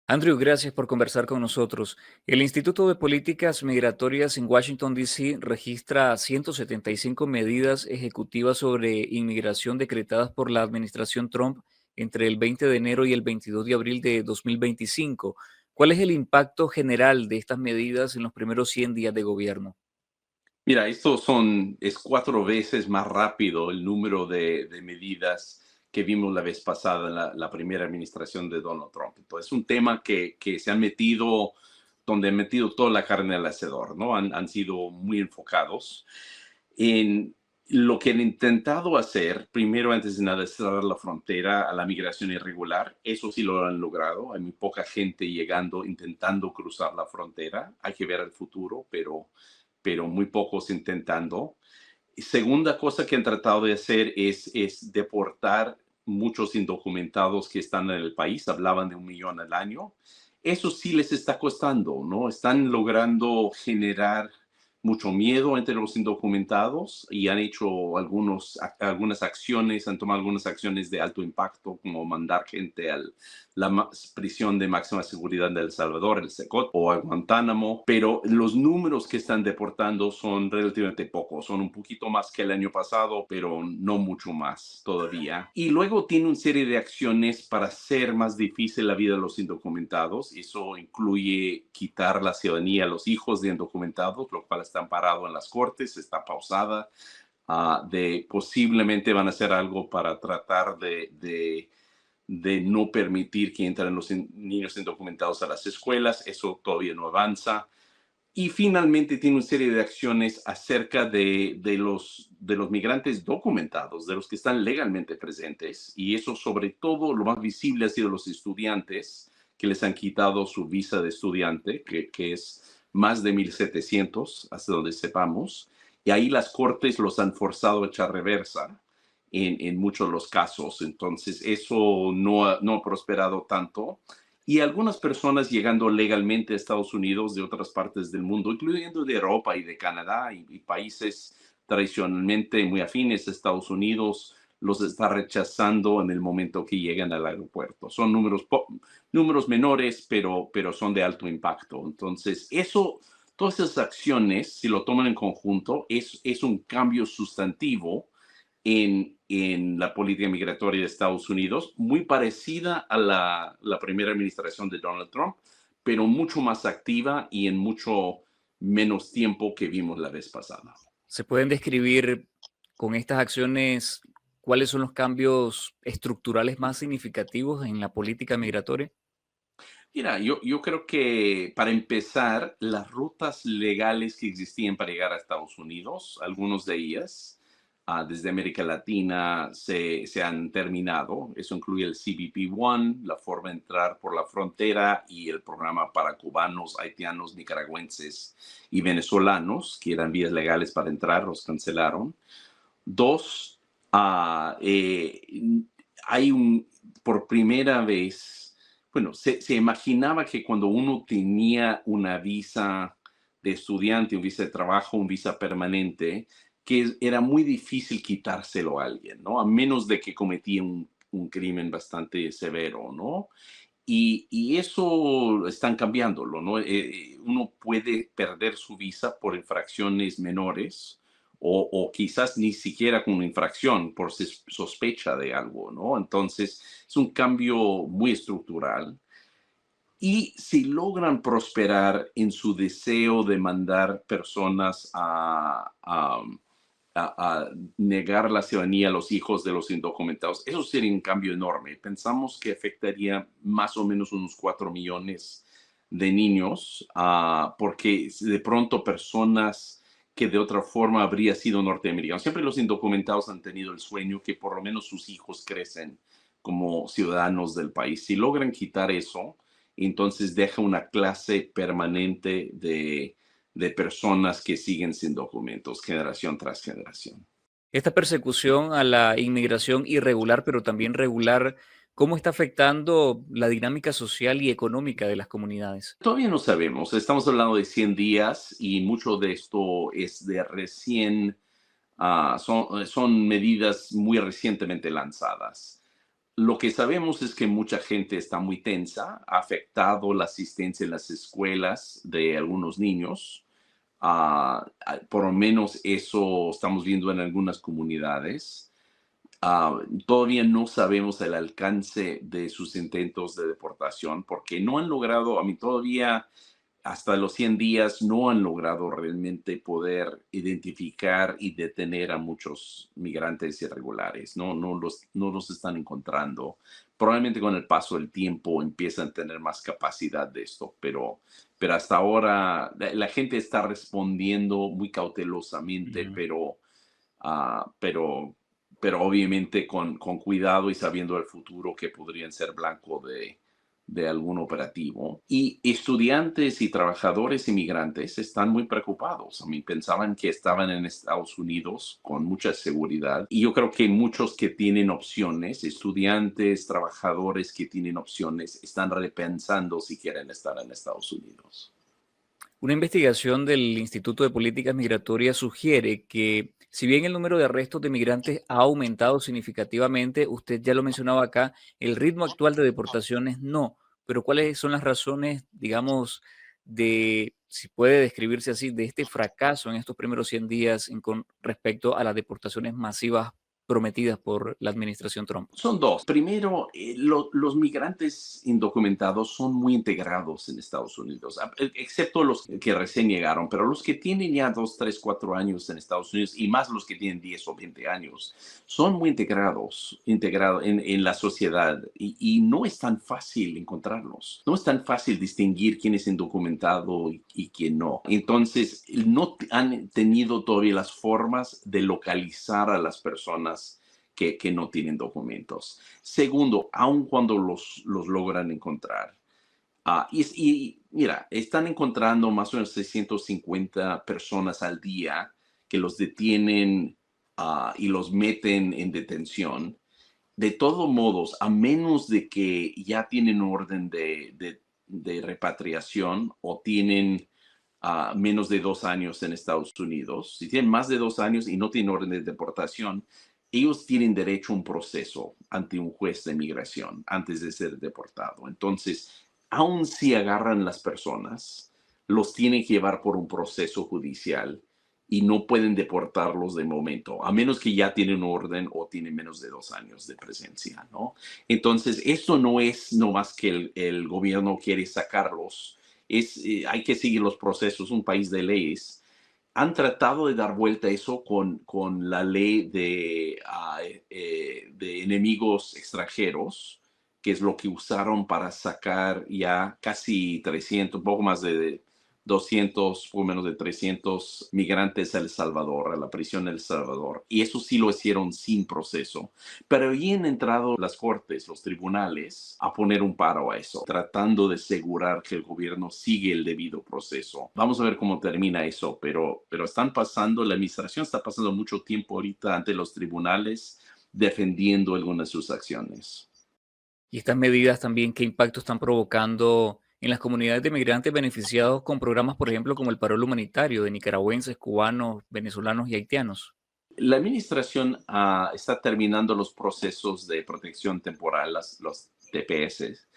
Andrew, gracias por conversar con nosotros. El Instituto de Políticas Migratorias en Washington, D.C. registra 175 medidas ejecutivas sobre inmigración decretadas por la administración Trump entre el 20 de enero y el 22 de abril de 2025. ¿Cuál es el impacto general de estas medidas en los primeros 100 días de gobierno? Mira, es 4 veces más rápido el número de medidas que vimos la vez pasada en la primera administración de Donald Trump. Entonces, es un tema que se han metido, donde han metido toda la carne al asador, ¿no? Han sido muy enfocados en lo que han intentado hacer, primero, antes de nada, es cerrar la frontera a la migración irregular. Eso sí lo han logrado. Hay muy poca gente llegando, intentando cruzar la frontera. Hay que ver el futuro, pero muy pocos intentando. Segunda cosa que han tratado de hacer es deportar muchos indocumentados que están en el país. Hablaban de 1 millón al año. Eso sí les está costando, ¿no? Están logrando generar mucho miedo entre los indocumentados y han hecho algunas acciones, han tomado algunas acciones de alto impacto, como mandar gente a la prisión de máxima seguridad de El Salvador, el SECOT, o a Guantánamo, pero los números que están deportando son relativamente pocos, son un poquito más que el año pasado, pero no mucho más todavía. Y luego tiene una serie de acciones para hacer más difícil la vida de los indocumentados. Eso incluye quitar la ciudadanía a los hijos de indocumentados, lo cual está amparado en las cortes, está pausada. De posiblemente van a hacer algo para tratar de no permitir que entren los niños indocumentados a las escuelas. Eso todavía no avanza. Y finalmente tiene una serie de acciones acerca de los migrantes documentados, de los que están legalmente presentes. Y eso, sobre todo, lo más visible ha sido los estudiantes, que les han quitado su visa de estudiante, que es más de 1,700, hasta donde sepamos. Y ahí las cortes los han forzado a echar reversa en muchos de los casos. Entonces, eso no ha prosperado tanto. Y algunas personas llegando legalmente a Estados Unidos de otras partes del mundo, incluyendo de Europa y de Canadá y países tradicionalmente muy afines a Estados Unidos, los está rechazando en el momento que llegan al aeropuerto. Son números menores, pero son de alto impacto. Entonces, todas esas acciones, si lo toman en conjunto, es un cambio sustantivo en la política migratoria de Estados Unidos, muy parecida a la primera administración de Donald Trump, pero mucho más activa y en mucho menos tiempo que vimos la vez pasada. ¿Se pueden describir con estas acciones cuáles son los cambios estructurales más significativos en la política migratoria? Mira, yo creo que para empezar, las rutas legales que existían para llegar a Estados Unidos, algunos de ellas, desde América Latina, se han terminado. Eso incluye el CBP One, la forma de entrar por la frontera y el programa para cubanos, haitianos, nicaragüenses y venezolanos, que eran vías legales para entrar, los cancelaron. Dos, hay por primera vez, bueno, se imaginaba que cuando uno tenía una visa de estudiante, un visa de trabajo, un visa permanente, que era muy difícil quitárselo a alguien, ¿no? A menos de que cometía un crimen bastante severo, ¿no? Y eso están cambiándolo, ¿no? Uno puede perder su visa por infracciones menores o quizás ni siquiera con una infracción por sospecha de algo, ¿no? Entonces es un cambio muy estructural. Y si logran prosperar en su deseo de mandar personas a negar la ciudadanía a los hijos de los indocumentados, eso sería un cambio enorme. Pensamos que afectaría más o menos unos 4 millones de niños, porque de pronto personas que de otra forma habría sido norteamericanos. Siempre los indocumentados han tenido el sueño que por lo menos sus hijos crecen como ciudadanos del país. Si logran quitar eso, entonces deja una clase permanente de personas que siguen sin documentos, generación tras generación. Esta persecución a la inmigración irregular, pero también regular, ¿cómo está afectando la dinámica social y económica de las comunidades? Todavía no sabemos, estamos hablando de 100 días y mucho de esto es de recién, son medidas muy recientemente lanzadas. Lo que sabemos es que mucha gente está muy tensa, ha afectado la asistencia en las escuelas de algunos niños. Por lo menos eso estamos viendo en algunas comunidades. Todavía no sabemos el alcance de sus intentos de deportación porque no han logrado, todavía hasta los 100 días no han logrado realmente poder identificar y detener a muchos migrantes irregulares. No los están encontrando. Probablemente con el paso del tiempo empiezan a tener más capacidad de esto, pero hasta ahora la gente está respondiendo muy cautelosamente, Ujú. ah, pero, pero obviamente con cuidado y sabiendo el futuro que podrían ser blanco de algún operativo. Y estudiantes y trabajadores inmigrantes están muy preocupados. Pensaban que estaban en Estados Unidos con mucha seguridad. Y yo creo que muchos que tienen opciones, estudiantes, trabajadores que tienen opciones, están repensando si quieren estar en Estados Unidos. Una investigación del Instituto de Políticas Migratorias sugiere que, si bien el número de arrestos de migrantes ha aumentado significativamente, usted ya lo mencionaba acá, el ritmo actual de deportaciones no. Pero ¿cuáles son las razones, digamos, de, si puede describirse así, de este fracaso en estos primeros 100 días con respecto a las deportaciones masivas prometidas por la administración Trump? Son dos. Primero, los migrantes indocumentados son muy integrados en Estados Unidos, excepto los que recién llegaron, pero los que tienen ya 2, 3, 4 años en Estados Unidos y más los que tienen 10 o 20 años, son muy integrados en la sociedad y no es tan fácil encontrarlos. No es tan fácil distinguir quién es indocumentado y quién no. Entonces, no han tenido todavía las formas de localizar a las personas que no tienen documentos. Segundo, aun cuando los logran encontrar. Y mira, están encontrando más o menos 650 personas al día que los detienen y los meten en detención. De todos modos, a menos de que ya tienen orden de repatriación o tienen menos de 2 años en Estados Unidos, si tienen más de 2 años y no tienen orden de deportación, ellos tienen derecho a un proceso ante un juez de migración antes de ser deportado. Entonces, aun si agarran las personas, los tienen que llevar por un proceso judicial y no pueden deportarlos de momento, a menos que ya tienen orden o tienen menos de 2 años de presencia, ¿no? Entonces, esto no es nomás que el gobierno quiere sacarlos, hay que seguir los procesos, un país de leyes. Han tratado de dar vuelta a eso con la ley de enemigos extranjeros, que es lo que usaron para sacar ya casi 300, un poco más de 200, poco menos de 300 migrantes a El Salvador, a la prisión de El Salvador. Y eso sí lo hicieron sin proceso. Pero ahí han entrado las cortes, los tribunales, a poner un paro a eso, tratando de asegurar que el gobierno sigue el debido proceso. Vamos a ver cómo termina eso, pero la administración está pasando mucho tiempo ahorita ante los tribunales defendiendo algunas de sus acciones. Y estas medidas también, ¿qué impacto están provocando en las comunidades de migrantes beneficiados con programas, por ejemplo, como el parol humanitario de nicaragüenses, cubanos, venezolanos y haitianos? La administración está terminando los procesos de protección temporal, los TPS,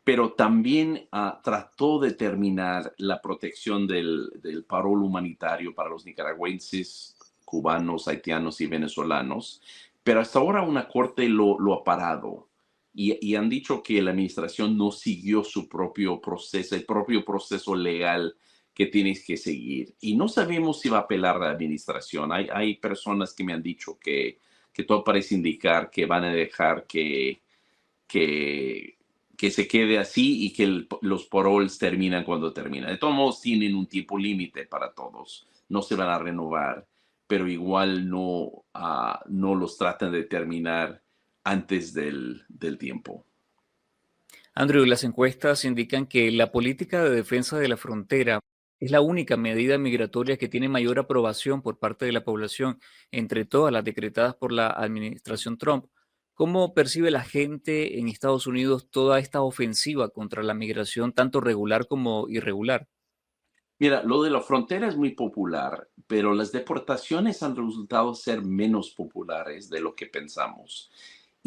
pero también trató de terminar la protección del parol humanitario para los nicaragüenses, cubanos, haitianos y venezolanos, pero hasta ahora una corte lo ha parado y han dicho que la administración no siguió su propio proceso, el propio proceso legal que tienes que seguir. Y no sabemos si va a apelar la administración. Hay personas que me han dicho que todo parece indicar que van a dejar que, que se quede así y que los paroles terminan cuando terminan. De todos modos, tienen un tiempo límite para todos. No se van a renovar, pero igual no los tratan de terminar antes del tiempo. Andrew, las encuestas indican que la política de defensa de la frontera es la única medida migratoria que tiene mayor aprobación por parte de la población entre todas las decretadas por la administración Trump. ¿Cómo percibe la gente en Estados Unidos toda esta ofensiva contra la migración, tanto regular como irregular? Mira, lo de la frontera es muy popular, pero las deportaciones han resultado ser menos populares de lo que pensamos.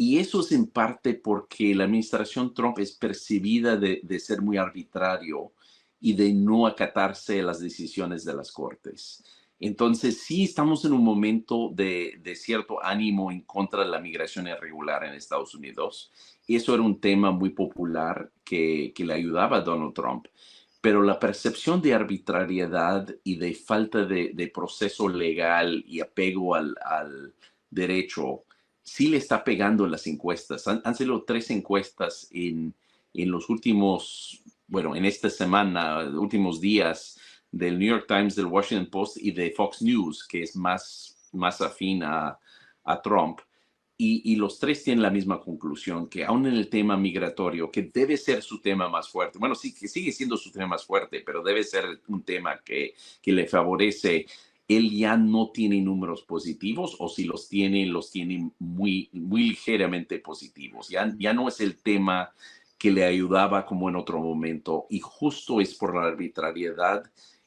Y eso es en parte porque la administración Trump es percibida de ser muy arbitrario y de no acatarse a las decisiones de las cortes. Entonces, sí estamos en un momento de cierto ánimo en contra de la migración irregular en Estados Unidos. Eso era un tema muy popular que le ayudaba a Donald Trump. Pero la percepción de arbitrariedad y de falta de proceso legal y apego al derecho sí le está pegando en las encuestas. Han sido 3 encuestas en los últimos, bueno, en esta semana, últimos días, del New York Times, del Washington Post y de Fox News, que es más afín a Trump. Y los 3 tienen la misma conclusión, que aún en el tema migratorio, que debe ser su tema más fuerte, bueno, sí, que sigue siendo su tema más fuerte, pero debe ser un tema que le favorece. Él ya no tiene números positivos, o si los tiene muy, muy ligeramente positivos. Ya no es el tema que le ayudaba como en otro momento, y justo es por la arbitrariedad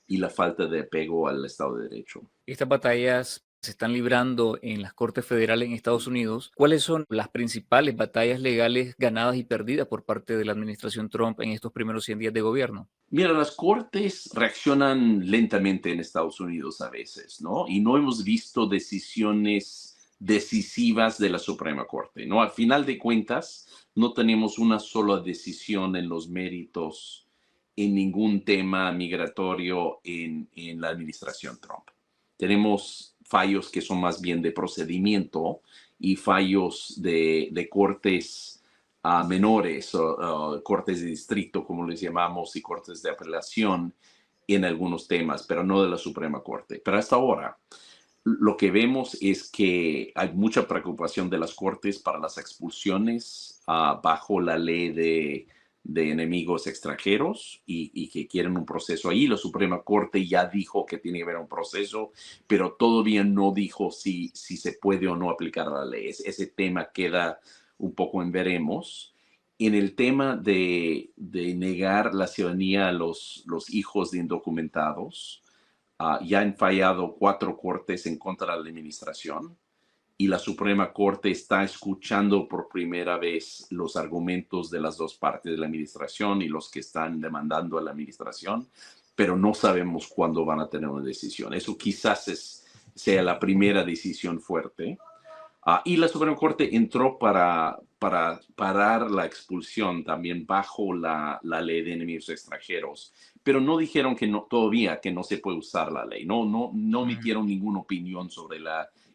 y la falta de apego al Estado de Derecho. Estas batallas se están librando en las Cortes Federales en Estados Unidos. ¿Cuáles son las principales batallas legales ganadas y perdidas por parte de la administración Trump en estos primeros 100 días de gobierno? Mira, las cortes reaccionan lentamente en Estados Unidos a veces, ¿no? Y no hemos visto decisiones decisivas de la Suprema Corte, ¿no? Al final de cuentas, no tenemos una sola decisión en los méritos en ningún tema migratorio en la administración Trump. Tenemos fallos que son más bien de procedimiento y fallos de cortes menores, o cortes de distrito, como les llamamos, y cortes de apelación en algunos temas, pero no de la Suprema Corte. Pero hasta ahora, lo que vemos es que hay mucha preocupación de las cortes para las expulsiones bajo la ley de enemigos extranjeros, y que quieren un proceso ahí. La Suprema Corte ya dijo que tiene que haber un proceso, pero todavía no dijo si se puede o no aplicar la ley. Ese tema queda un poco en veremos. En el tema de negar la ciudadanía a los hijos de indocumentados, ya han fallado 4 cortes en contra de la administración, y la Suprema Corte está escuchando por primera vez los argumentos de las 2 partes de la administración y los que están demandando a la administración, pero no sabemos cuándo van a tener una decisión. Eso quizás sea la primera decisión fuerte. Y la Suprema Corte entró para parar la expulsión también bajo la ley de enemigos extranjeros, pero no dijeron que no, todavía que no se puede usar la ley. No emitieron ninguna opinión sobre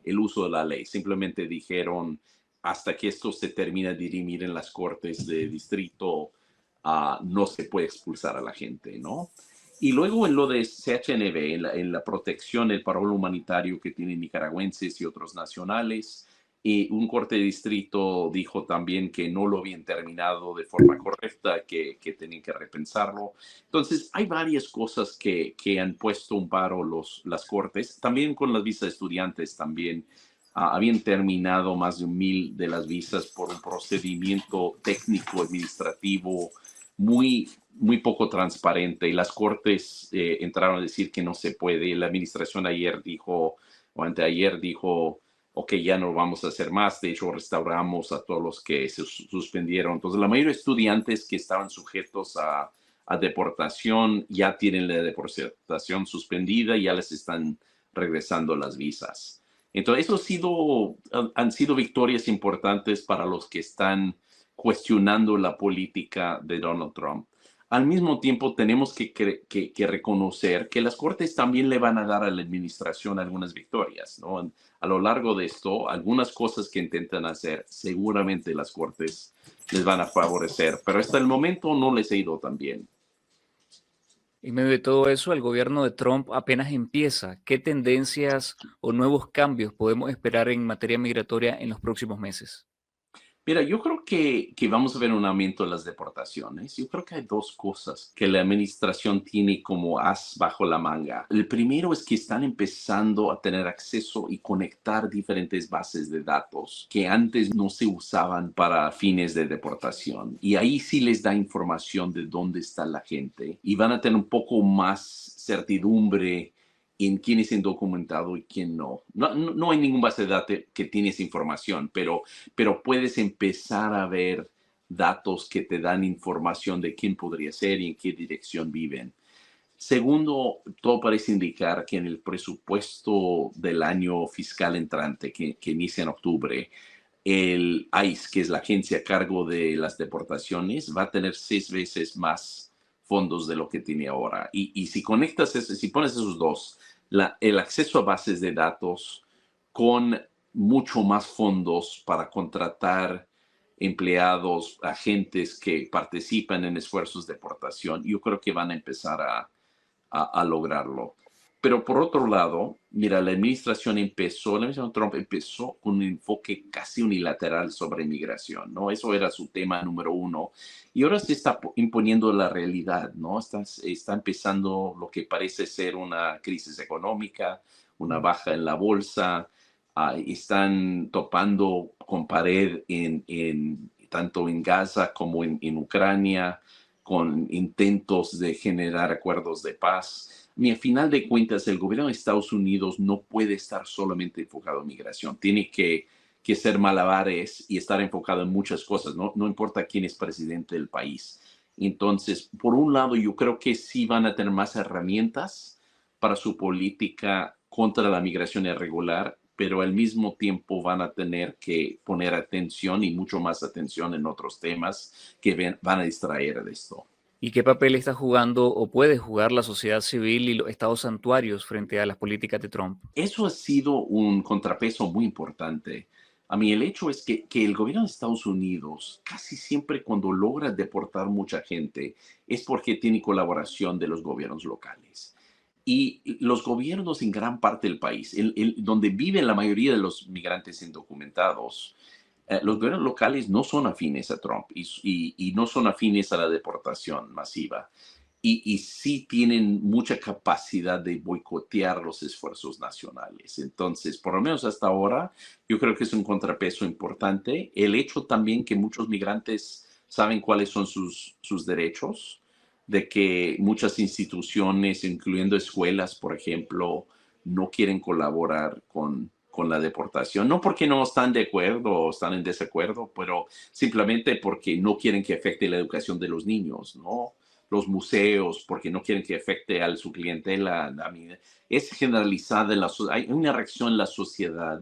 el uso de la ley. Simplemente dijeron, hasta que esto se termine de dirimir en las cortes de distrito, no se puede expulsar a la gente, ¿no? Y luego en lo de CHNB, en la protección, el parol humanitario que tienen nicaragüenses y otros nacionales, y un corte de distrito dijo también que no lo habían terminado de forma correcta, que tenían que repensarlo. Entonces, hay varias cosas que han puesto un paro las cortes. También con las visas de estudiantes también habían terminado más de 1,000 de las visas por un procedimiento técnico administrativo muy, muy poco transparente, y las cortes entraron a decir que no se puede. La administración ayer dijo, o anteayer dijo, ok, ya no vamos a hacer más. De hecho, restauramos a todos los que se suspendieron. Entonces, la mayoría de estudiantes que estaban sujetos a deportación ya tienen la deportación suspendida y ya les están regresando las visas. Entonces, han sido victorias importantes para los que están cuestionando la política de Donald Trump. Al mismo tiempo, tenemos que reconocer que las cortes también le van a dar a la administración algunas victorias, ¿no? A lo largo de esto, algunas cosas que intentan hacer, seguramente las cortes les van a favorecer, pero hasta el momento no les ha ido tan bien. En medio de todo eso, el gobierno de Trump apenas empieza. ¿Qué tendencias o nuevos cambios podemos esperar en materia migratoria en los próximos meses? Mira, yo creo que vamos a ver un aumento de las deportaciones. Yo creo que hay 2 cosas que la administración tiene como as bajo la manga. El primero es que están empezando a tener acceso y conectar diferentes bases de datos que antes no se usaban para fines de deportación. Y ahí sí les da información de dónde está la gente, y van a tener un poco más certidumbre en quién es indocumentado y quién no. No hay ningún base de datos que tiene esa información, pero puedes empezar a ver datos que te dan información de quién podría ser y en qué dirección viven. Segundo, todo parece indicar que en el presupuesto del año fiscal entrante, que inicia en octubre, el ICE, que es la agencia a cargo de las deportaciones, va a tener 6 veces más fondos de lo que tiene ahora. Y si conectas, si pones esos dos, el acceso a bases de datos con mucho más fondos para contratar empleados, agentes que participan en esfuerzos de deportación, yo creo que van a empezar a lograrlo. Pero por otro lado, mira, la administración Trump empezó con un enfoque casi unilateral sobre inmigración, ¿no? Eso era su tema número uno. Y ahora se está imponiendo la realidad, ¿no? Está empezando lo que parece ser una crisis económica, una baja en la bolsa. Están topando con pared tanto en Gaza como en Ucrania, con intentos de generar acuerdos de paz. Y al final de cuentas, el gobierno de Estados Unidos no puede estar solamente enfocado en migración. Tiene que ser malabares y estar enfocado en muchas cosas, no importa quién es presidente del país. Entonces, por un lado, yo creo que sí van a tener más herramientas para su política contra la migración irregular, pero al mismo tiempo van a tener que poner atención y mucho más atención en otros temas que van a distraer de esto. ¿Y qué papel está jugando o puede jugar la sociedad civil y los estados santuarios frente a las políticas de Trump? Eso ha sido un contrapeso muy importante. A mí el hecho es que el gobierno de Estados Unidos casi siempre cuando logra deportar mucha gente es porque tiene colaboración de los gobiernos locales. Y los gobiernos en gran parte del país, donde viven la mayoría de los migrantes indocumentados, los gobiernos locales no son afines a Trump y no son afines a la deportación masiva. Y sí tienen mucha capacidad de boicotear los esfuerzos nacionales. Entonces, por lo menos hasta ahora, yo creo que es un contrapeso importante. El hecho también que muchos migrantes saben cuáles son sus derechos, de que muchas instituciones, incluyendo escuelas, por ejemplo, no quieren colaborar con la deportación, no porque no están de acuerdo o están en desacuerdo, pero simplemente porque no quieren que afecte la educación de los niños, ¿no? Los museos, porque no quieren que afecte a su clientela. Es generalizada, hay una reacción en la sociedad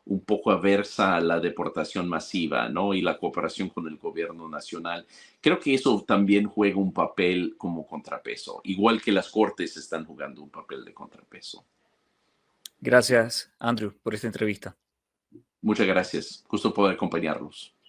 un poco aversa a la deportación masiva, ¿no? Y la cooperación con el gobierno nacional. Creo que eso también juega un papel como contrapeso, igual que las cortes están jugando un papel de contrapeso. Gracias, Andrew, por esta entrevista. Muchas gracias. Gusto poder acompañarlos.